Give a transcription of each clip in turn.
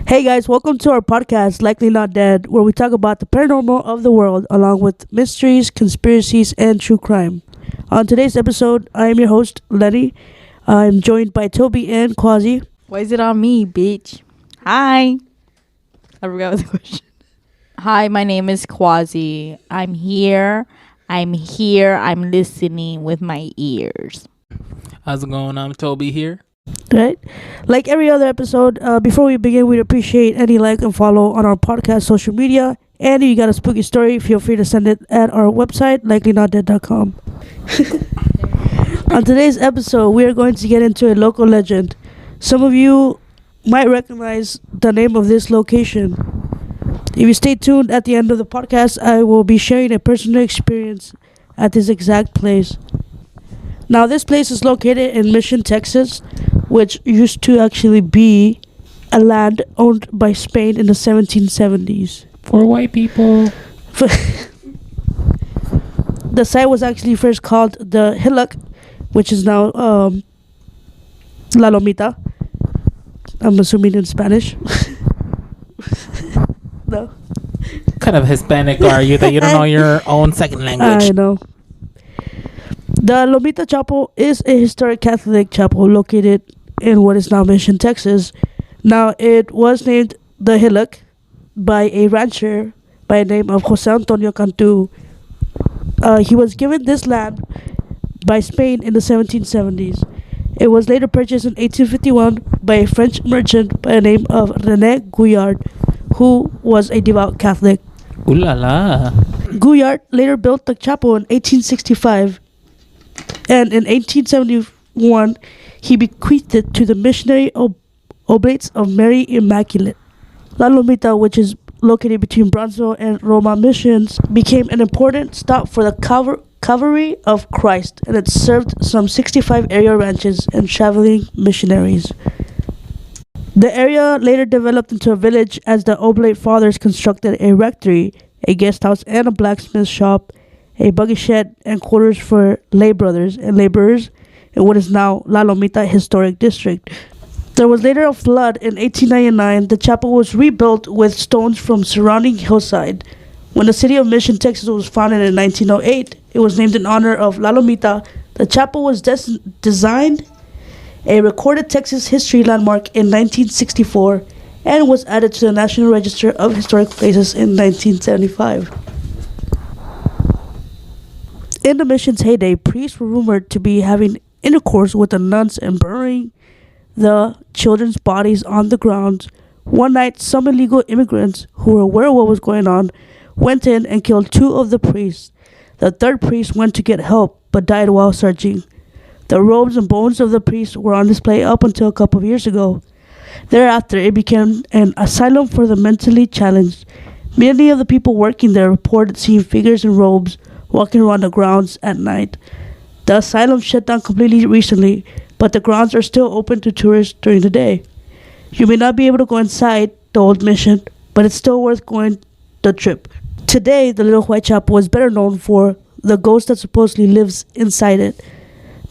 Hey guys, welcome to our podcast, Likely Not Dead, where we talk about the paranormal of the world, along with mysteries, conspiracies, and true crime. On today's episode, I am your host, Lenny. I'm joined by Toby and Quasi. Why is it on me, bitch? Hi. I forgot what the question. Hi, my name is Quasi. I'm here. I'm listening with my ears. How's it going? I'm Toby here. Right? Like every other episode, before we begin, we'd appreciate any like and follow on our podcast social media. And if you got a spooky story, feel free to send it at our website, likelynotdead.com. On today's episode, we are going to get into a local legend. Some of you might recognize the name of this location. If you stay tuned at the end of the podcast, I will be sharing a personal experience at this exact place. Now, this place is located in Mission, Texas, which used to actually be a land owned by Spain in the 1770s. For white people. The site was actually first called the Hillock, which is now La Lomita. I'm assuming in Spanish. No. What kind of Hispanic are you that you don't know your own second language? I know. The Lomita Chapel is a historic Catholic chapel located in what is now Mission, Texas. Now, it was named the Hillock by a rancher by the name of Jose Antonio Cantu. He was given this land by Spain in the 1770s. It was later purchased in 1851 by a French merchant by the name of René Gouillard, who was a devout Catholic. Ooh la la. Gouillard later built the chapel in 1865, and in 1871 he bequeathed it to the missionary Oblates of Mary Immaculate. La Lomita, which is located between Bronzeville and Roma missions, became an important stop for the Cavalry of Christ, and it served some 65 area ranches and traveling missionaries. The area later developed into a village as the Oblate Fathers constructed a rectory, a guest house, and a blacksmith shop, a buggy shed, and quarters for lay brothers and laborers in what is now La Lomita Historic District. There was later a flood in 1899. The chapel was rebuilt with stones from surrounding hillside. When the city of Mission, Texas was founded in 1908, it was named in honor of La Lomita. The chapel was designed a recorded Texas history landmark in 1964 and was added to the National Register of Historic Places in 1975. In the mission's heyday, priests were rumored to be having intercourse with the nuns and burying the children's bodies on the grounds. One night, some illegal immigrants who were aware of what was going on went in and killed two of the priests. The third priest went to get help but died while searching. The robes and bones of the priests were on display up until a couple of years ago. Thereafter, it became an asylum for the mentally challenged. Many of the people working there reported seeing figures in robes walking around the grounds at night. The asylum shut down completely recently, but the grounds are still open to tourists during the day. You may not be able to go inside the old mission, but it's still worth going the trip. Today, the Little White Chapel is better known for the ghost that supposedly lives inside it.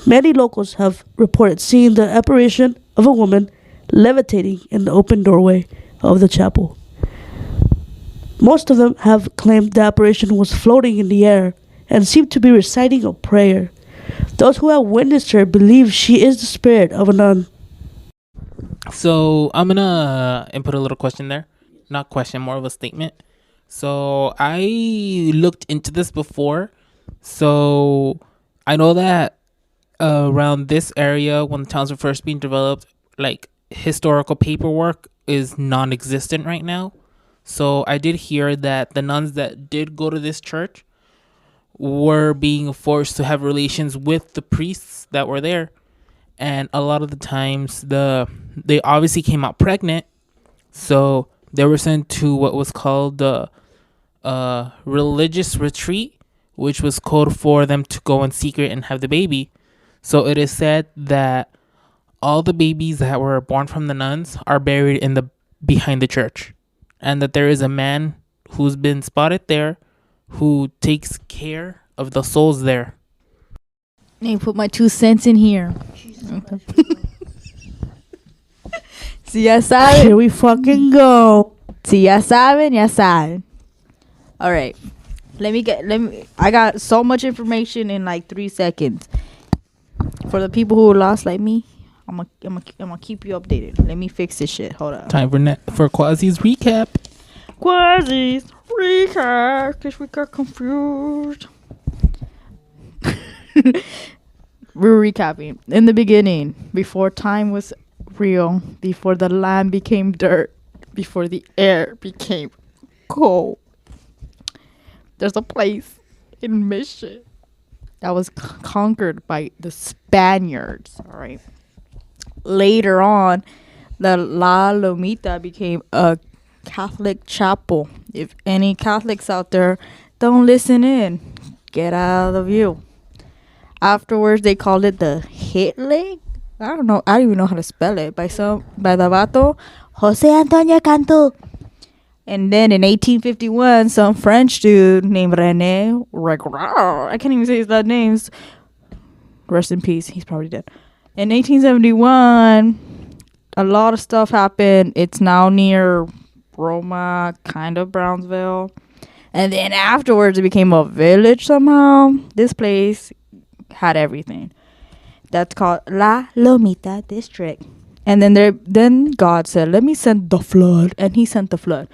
Many locals have reported seeing the apparition of a woman levitating in the open doorway of the chapel. Most of them have claimed the apparition was floating in the air and seemed to be reciting a prayer. Those who have witnessed her believe she is the spirit of a nun. So I'm gonna input a little question there. Not question, more of a statement. So I looked into this before. So I know that around this area, when the towns were first being developed, like historical paperwork is non-existent right now. So I did hear that the nuns that did go to this church were being forced to have relations with the priests that were there, and a lot of the times they obviously came out pregnant, so they were sent to what was called the religious retreat, which was code for them to go in secret and have the baby. So it is said that all the babies that were born from the nuns are buried in the behind the church, and that there is a man who's been spotted there who takes care of the souls there. Let me put my 2 cents in here. Si ya saben. Here we fucking go. Si ya saben, ya saben. All right. I got so much information in like 3 seconds. For the people who are lost like me, I'm gonna keep you updated. Let me fix this shit. Hold on. Time for Quasi's recap. Quasi's recap, cause we got confused. We're recapping. In the beginning, before time was real, before the land became dirt, before the air became cold, there's a place in Mission that was conquered by the Spaniards. All right. Later on, the La Lomita became a Catholic chapel. If any Catholics out there, don't listen in. Get out of the view. Afterwards, they called it the Hitler. I don't know. I don't even know how to spell it. By the vato, Jose Antonio Cantu. And then in 1851, some French dude named René Regard, I can't even say his last names. Rest in peace. He's probably dead. In 1871, a lot of stuff happened. It's now near Roma, kind of Brownsville. And then afterwards, it became a village somehow. This place had everything. That's called La Lomita District. And then God said, let me send the flood. And he sent the flood.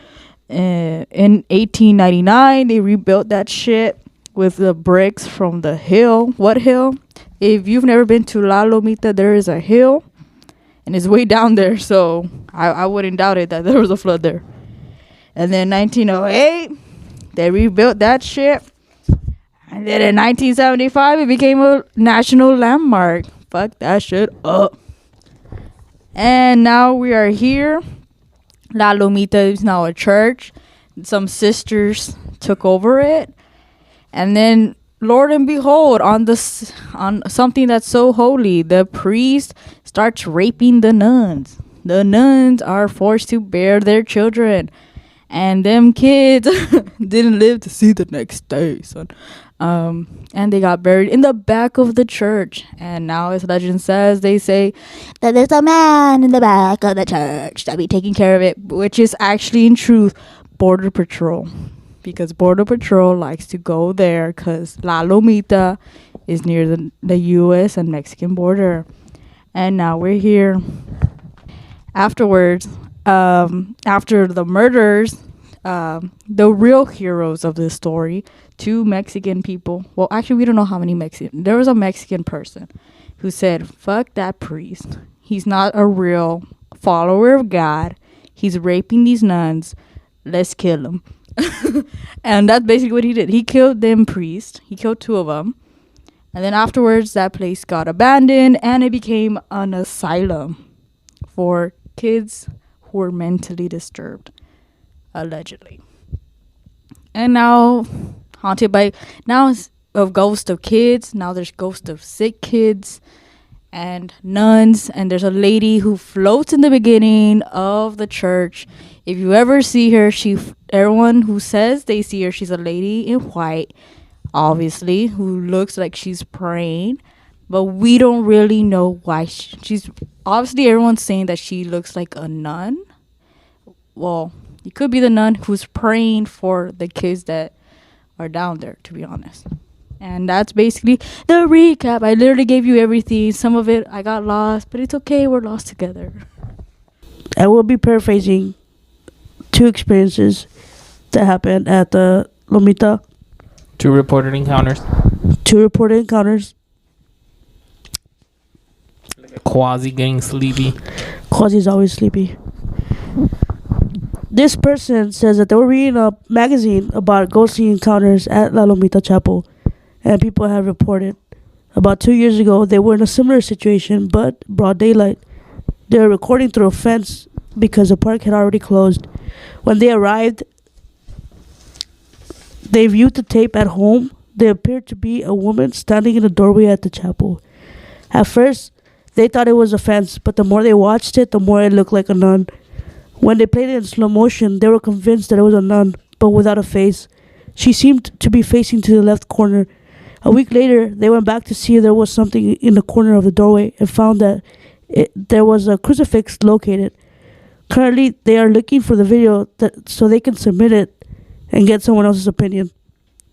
In 1899, they rebuilt that shit with the bricks from the hill. What hill? If you've never been to La Lomita, there is a hill. And it's way down there. So I wouldn't doubt it that there was a flood there. And then 1908, they rebuilt that shit. And then in 1975, it became a national landmark. Fuck that shit up. And now we are here. La Lomita is now a church. Some sisters took over it. And then, Lord and behold, on something that's so holy, the priest starts raping the nuns. The nuns are forced to bear their children. And them kids didn't live to see the next day, son. And they got buried in the back of the church. And now, as legend says, they say that there's a man in the back of the church that be taking care of it, which is actually, in truth, Border Patrol. Because Border Patrol likes to go there because La Lomita is near the U.S. and Mexican border. And now we're here. Afterwards, after the murders, the real heroes of this story, 2 Mexican people. Well, actually, we don't know how many Mexican. There was a Mexican person who said, fuck that priest. He's not a real follower of God. He's raping these nuns. Let's kill him. And that's basically what he did. He killed them priests. He killed 2 of them. And then afterwards, that place got abandoned and it became an asylum for kids who were mentally disturbed, allegedly. And now, haunted by, now it's a ghost of kids. Now there's ghosts of sick kids and nuns. And there's a lady who floats in the beginning of the church. If you ever see her, everyone who says they see her, she's a lady in white, obviously, who looks like she's praying. But we don't really know why she's... Obviously, everyone's saying that she looks like a nun. Well, it could be the nun who's praying for the kids that are down there, to be honest. And that's basically the recap. I literally gave you everything. Some of it, I got lost, but it's okay. We're lost together. I will be paraphrasing 2 experiences that happened at the Lomita. 2 reported encounters. 2 reported encounters. Quasi getting sleepy. Quasi's always sleepy. This person says that they were reading a magazine about ghostly encounters at La Lomita Chapel, and people have reported. About 2 years ago, they were in a similar situation, but broad daylight. They were recording through a fence because the park had already closed. When they arrived, they viewed the tape at home. There appeared to be a woman standing in the doorway at the chapel. At first, they thought it was a fence, but the more they watched it, the more it looked like a nun. When they played it in slow motion, they were convinced that it was a nun, but without a face. She seemed to be facing to the left corner. A week later, they went back to see if there was something in the corner of the doorway and found that there was a crucifix located. Currently, they are looking for the video so they can submit it and get someone else's opinion.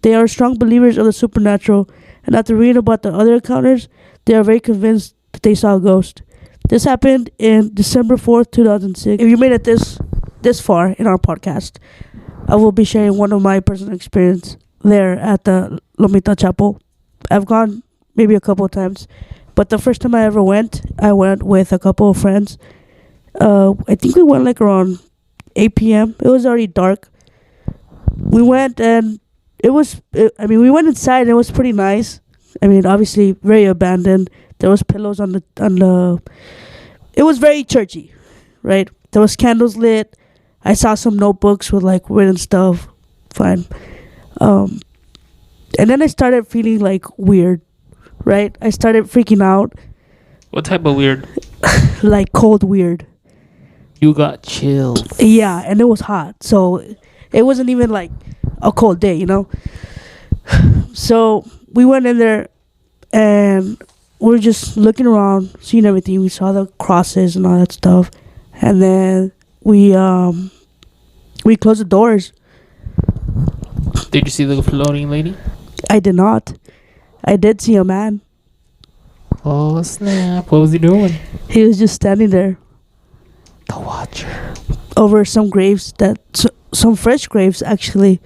They are strong believers of the supernatural, and after reading about the other encounters, they are very convinced that they saw a ghost. This happened in December 4th, 2006. If you made it this far in our podcast, I will be sharing one of my personal experience there at the Lomita Chapel. I've gone maybe a couple of times, but the first time I ever went, I went with a couple of friends. I think we went like around 8 p.m. It was already dark. We went and we went inside and it was pretty nice. I mean, obviously very abandoned. There was pillows on the. It was very churchy, right? There was candles lit. I saw some notebooks with like written stuff. Fine. And then I started feeling like weird, right? I started freaking out. What type of weird? Like cold weird. You got chills. Yeah, and it was hot. So it wasn't even like a cold day, you know? So we went in there and we were just looking around, seeing everything. We saw the crosses and all that stuff. And then we closed the doors. Did you see the floating lady? I did not. I did see a man. Oh snap! What was he doing? He was just standing there. The Watcher. Over some graves some fresh graves actually.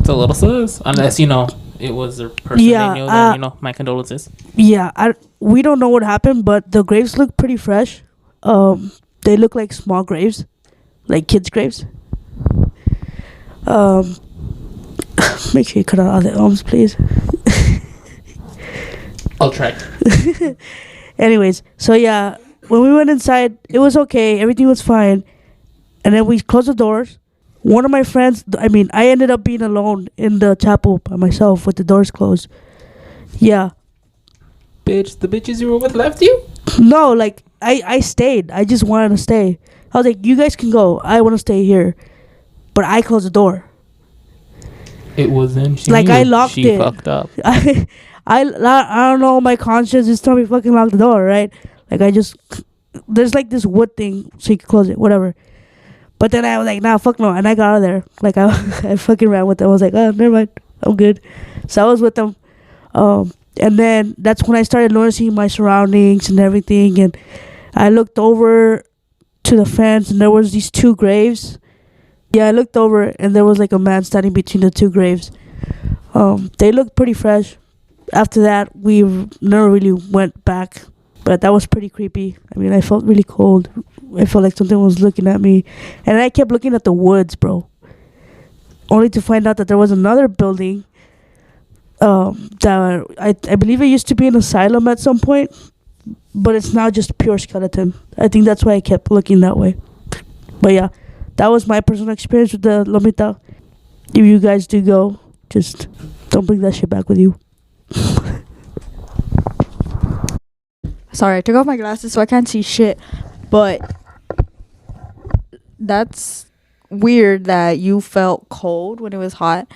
It's a little sus. Unless, it was a person Yeah, they knew, then, my condolences. Yeah, we don't know what happened, but the graves look pretty fresh. They look like small graves, like kids' graves. Make sure you cut out all the ums, please. I'll try. Anyways, so yeah, when we went inside, it was okay. Everything was fine. And then we closed the doors. One of my friends, I ended up being alone in the chapel by myself with the doors closed. Yeah. Bitch, the bitches you were with left you? No, like, I stayed. I just wanted to stay. I was like, you guys can go. I want to stay here. But I closed the door. It wasn't. I locked it. She fucked up. I don't know. My conscience just told me fucking lock the door, right? Like there's like this wood thing so you can close it, whatever. But then I was like, nah, fuck no, and I got out of there. Like I fucking ran with them. I was like, oh, never mind, I'm good. So I was with them, and then that's when I started noticing my surroundings and everything. And I looked over to the fence, and there was these two graves. Yeah, I looked over, and there was like a man standing between the two graves. They looked pretty fresh. After that, we never really went back, but that was pretty creepy. I mean, I felt really cold. I felt like something was looking at me, and I kept looking at the woods, bro. Only to find out that there was another building. That I believe it used to be an asylum at some point, but it's now just pure skeleton. I think that's why I kept looking that way. But yeah, that was my personal experience with the Lomita. If you guys do go, just don't bring that shit back with you. Sorry, I took off my glasses so I can't see shit. But that's weird that you felt cold when it was hot.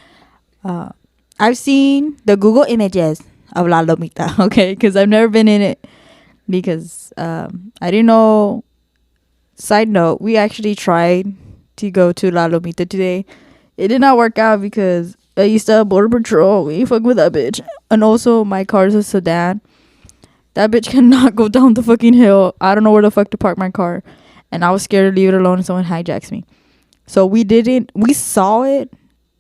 I've seen the Google images of La Lomita, okay? Because I've never been in it. Because I didn't know. Side note, we actually tried to go to La Lomita today. It did not work out because I used to have Border Patrol. We fuck with that bitch. And also, my car is a sedan. That bitch cannot go down the fucking hill. I don't know where the fuck to park my car. And I was scared to leave it alone and someone hijacks me. So we saw it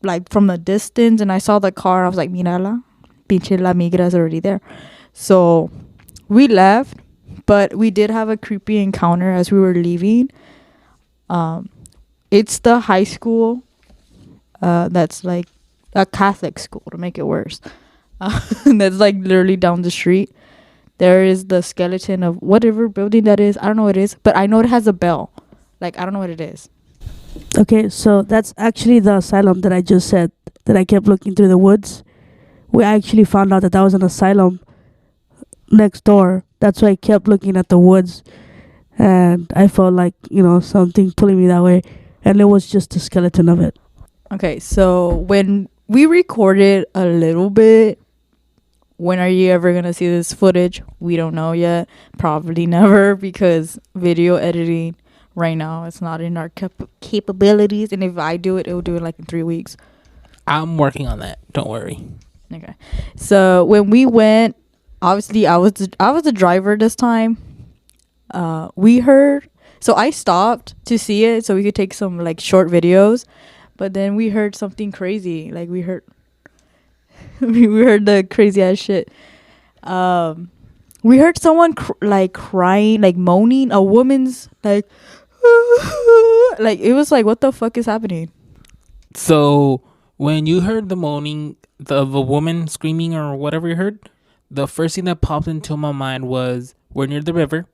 like from a distance, and I saw the car. I was like, Mirala, pinche la migra is already there. So we left, but we did have a creepy encounter as we were leaving. It's the high school that's like a Catholic school, to make it worse. That's like literally down the street. There is the skeleton of whatever building that is. I don't know what it is, but I know it has a bell. Like, I don't know what it is. Okay, so that's actually the asylum that I just said, that I kept looking through the woods. We actually found out that was an asylum next door. That's why I kept looking at the woods. and I felt like, something pulling me that way, and it was just the skeleton of it. Okay, so when we recorded a little bit, when are you ever gonna see this footage? We don't know yet. Probably never, because video editing right now it's not in our capabilities. And if I do it, it will do it like in 3 weeks. I'm working on that. Don't worry. Okay. So when we went, obviously I was the driver this time. We heard. So I stopped to see it so we could take some like short videos, but then we heard something crazy. Like we heard we heard the crazy ass shit. We heard someone like crying, like moaning. A woman's like, like it was like, what the fuck is happening? So when you heard the moaning of a woman screaming or whatever you heard, the first thing that popped into my mind was we're near the river.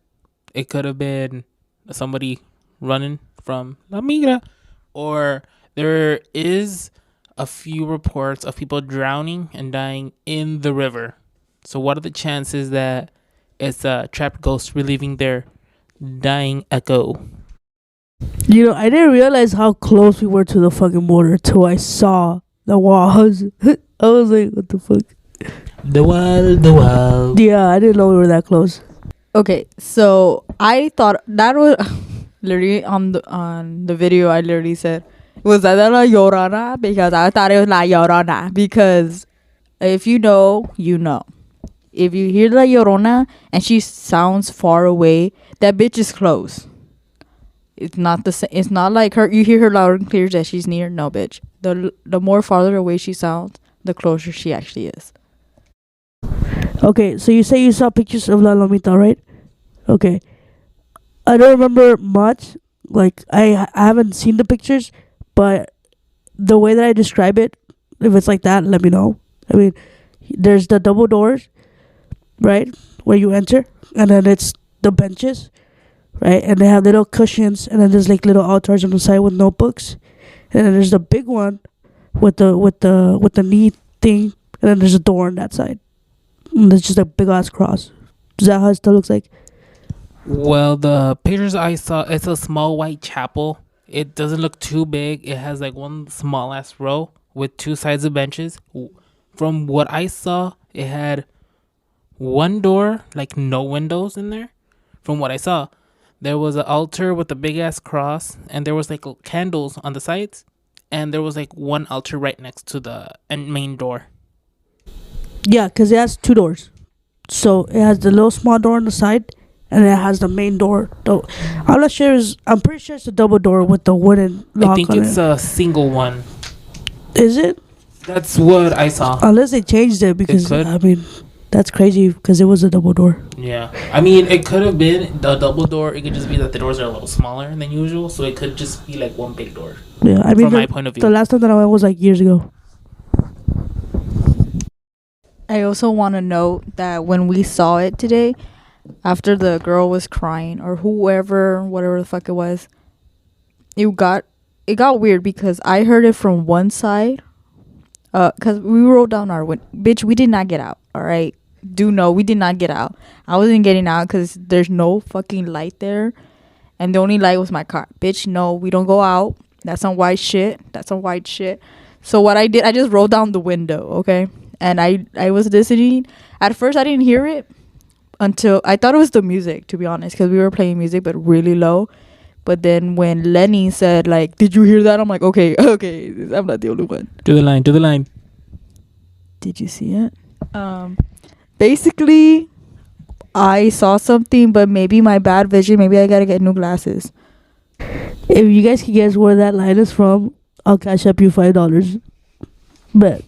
It could have been somebody running from La Lomita, or there is a few reports of people drowning and dying in the river. So what are the chances that it's a trapped ghost relieving their dying echo? I didn't realize how close we were to the fucking border till I saw the walls. I was like, what the fuck? The wall. Yeah, I didn't know we were that close. Okay, so I thought that was literally on the video. I literally said, "Was that La Llorona?" Because I thought it was La Llorona. Because if you know, you know. If you hear La Llorona and she sounds far away, that bitch is close. It's not the same. It's not like her. You hear her loud and clear that she's near. No, bitch. The more farther away she sounds, the closer she actually is. Okay, so you say you saw pictures of La Lomita, right? Okay. I don't remember much. Like, I haven't seen the pictures, but the way that I describe it, if it's like that, let me know. I mean, there's the double doors, right? Where you enter, and then it's the benches, right? And they have little cushions, and then there's like little altars on the side with notebooks. And then there's the big one with the knee thing, and then there's a door on that side. And it's just a big ass cross. Is that how it still looks like? Well, the pictures I saw, it's a small white chapel. It doesn't look too big. It has like one small ass row with two sides of benches. From what I saw, it had one door, like no windows in there. From what I saw, there was an altar with a big ass cross, and there was like candles on the sides, and there was like one altar right next to the main door. Yeah, because it has two doors. So it has the little small door on the side, and it has the main door. I'm not sure. I'm pretty sure it's a double door with the wooden lock. I think on it's a single one. Is it? That's what I saw. Unless they changed it, because I mean, that's crazy because it was a double door. Yeah, I mean, it could have been the double door. It could just be that the doors are a little smaller than usual, so it could just be like one big door. Yeah, I mean, from my point of view, the last time that I went was like years ago. I also want to note that when we saw it today, after the girl was crying or whoever, whatever the fuck it was, it got weird because I heard it from one side. Cause we rolled down our window. Bitch, we did not get out. All right, do know we did not get out. I wasn't getting out because there's no fucking light there, and the only light was my car. Bitch, no, we don't go out. That's some white shit. So what I did, I just rolled down the window. Okay. And I was listening. At first, I didn't hear it until I thought it was the music, to be honest, because we were playing music, but really low. But then when Lenny said, like, did you hear that? I'm like, okay, I'm not the only one. To the line. Did you see it? Basically, I saw something, but maybe my bad vision, maybe I got to get new glasses. If you guys can guess where that line is from, I'll cash up you $5. Bet.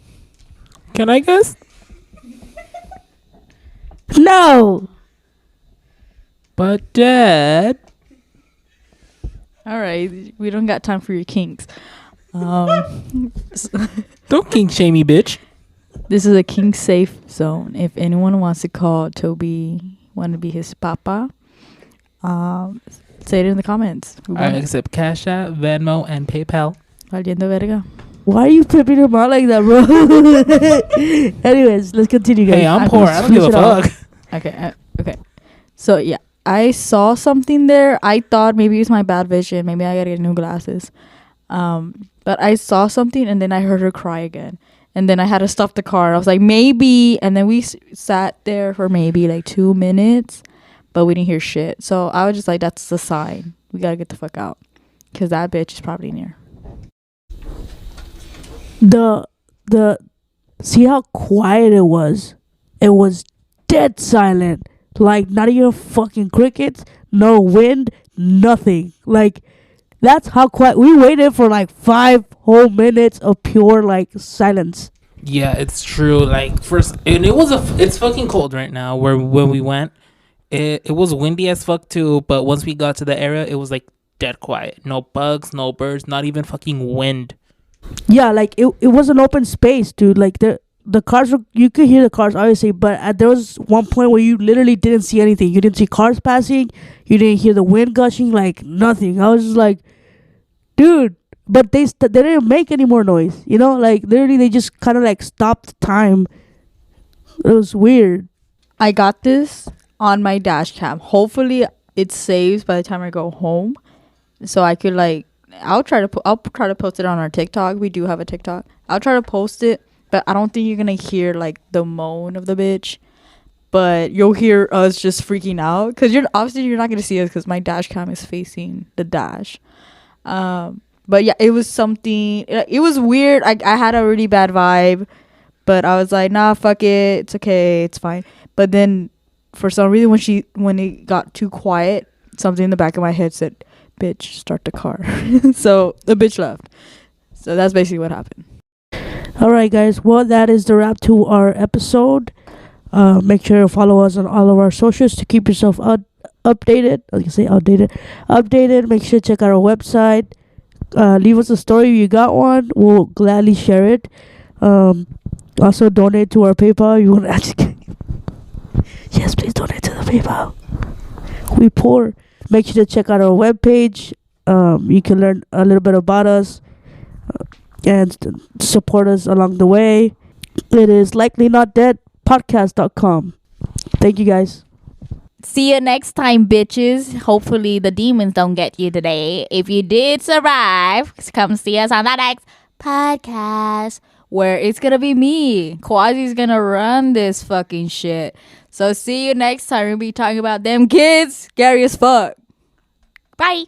Can I guess? No. But Dad. All right, we don't got time for your kinks. Don't kink shame me, bitch. This is a kink safe zone. If anyone wants to call Toby, want to be his papa, say it in the comments. I accept Cash App, Venmo, and PayPal. Valiendo verga. Why are you flipping him out like that, bro? Anyways, let's continue, guys. Hey, I'm poor. I don't give a fuck. Okay. Okay. So yeah, I saw something there. I thought maybe it's my bad vision. Maybe I gotta get new glasses. But I saw something and then I heard her cry again. And then I had to stop the car. I was like, maybe. And then we sat there for maybe like 2 minutes, but we didn't hear shit. So I was just like, that's the sign. We gotta get the fuck out. Because that bitch is probably near. The see how quiet it was. It was dead silent. Like not even fucking crickets, no wind, nothing. Like that's how quiet. We waited for like 5 whole minutes of pure like silence. Yeah, it's true. Like first, and it's fucking cold right now. Where when we went, it was windy as fuck too. But once we got to the area, it was like dead quiet. No bugs, no birds, not even fucking wind. Yeah, like it was an open space, dude. Like the cars were, you could hear the cars obviously, but there was one point where you literally didn't see anything. You didn't see cars passing. You didn't hear the wind gushing. Like nothing. I was just like, dude. But they didn't make any more noise. You know, like literally they just kind of like stopped time. It was weird. I got this on my dash cam. Hopefully it saves by the time I go home, so I could like. I'll try to post it on our TikTok. We do have a TikTok. I'll try to post it, but I don't think you're gonna hear like the moan of the bitch. But you'll hear us just freaking out because you're not gonna see us because my dash cam is facing the dash. But yeah, it was something. It was weird. I had a really bad vibe, but I was like, nah, fuck it. It's okay. It's fine. But then, for some reason, when it got too quiet, something in the back of my head said, "Bitch, start the car." So the bitch left. So that's basically what happened. All right, guys. Well, that is the wrap to our episode. Make sure to follow us on all of our socials to keep yourself updated. I can say outdated. Updated. Make sure to check out our website. Leave us a story if you got one. We'll gladly share it. Also donate to our PayPal. You want to actually? Yes, please donate to the PayPal. We poor. Make sure to check out our webpage. You can learn a little bit about us and support us along the way. It is likely not dead podcast.com. Thank you guys. See you next time, bitches. Hopefully the demons don't get you today. If you did survive, come see us on the next podcast where it's gonna be me. Quasi's gonna run this fucking shit. So see you next time. We'll be talking about them kids. Scary as fuck. Bye.